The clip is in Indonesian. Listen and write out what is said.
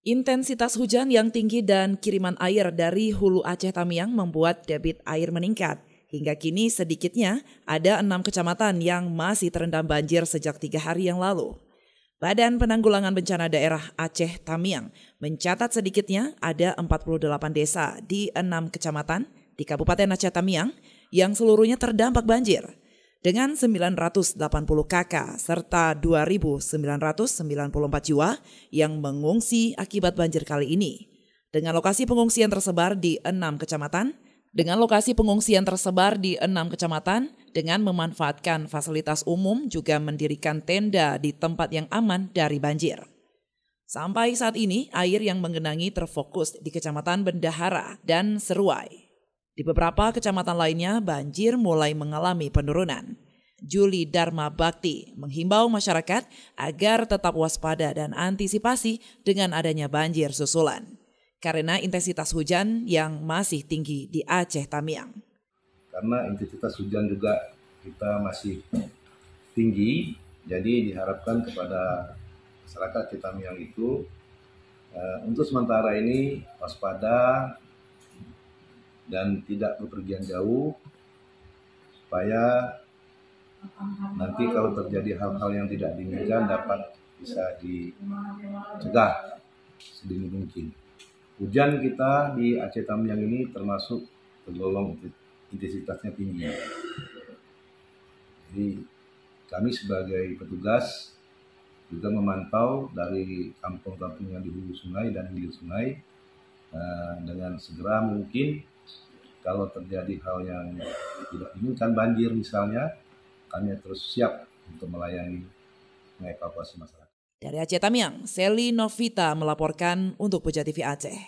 Intensitas hujan yang tinggi dan kiriman air dari hulu Aceh Tamiang membuat debit air meningkat. Hingga kini sedikitnya ada 6 kecamatan yang masih terendam banjir sejak 3 hari yang lalu. Badan Penanggulangan Bencana Daerah Aceh Tamiang mencatat sedikitnya ada 48 desa di 6 kecamatan di Kabupaten Aceh Tamiang yang seluruhnya terdampak banjir. Dengan 980 kakak serta 2.994 jiwa yang mengungsi akibat banjir kali ini. Dengan lokasi pengungsian tersebar di 6 kecamatan, dengan memanfaatkan fasilitas umum juga mendirikan tenda di tempat yang aman dari banjir. Sampai saat ini, air yang menggenangi terfokus di Kecamatan Bendahara dan Seruai. Di beberapa kecamatan lainnya, banjir mulai mengalami penurunan. Juli Dharma Bakti menghimbau masyarakat agar tetap waspada dan antisipasi dengan adanya banjir susulan karena intensitas hujan yang masih tinggi di Aceh Tamiang. Karena intensitas hujan juga kita masih tinggi, jadi diharapkan kepada masyarakat Aceh Tamiang itu untuk sementara ini waspada dan tidak bepergian jauh, supaya nanti kalau terjadi hal-hal yang tidak diinginkan dapat bisa dicegah sedini mungkin. Hujan kita di Aceh Tamiang ini termasuk tergolong intensitasnya tinggi. Jadi kami sebagai petugas juga memantau dari kampung-kampung yang di hulu sungai dan hilir sungai dengan segera mungkin kalau terjadi hal yang tidak diinginkan, banjir misalnya, kami terus siap untuk melayani mengevakuasi masyarakat. Dari Aceh Tamiang, Seli Novita melaporkan untuk Puja TV Aceh.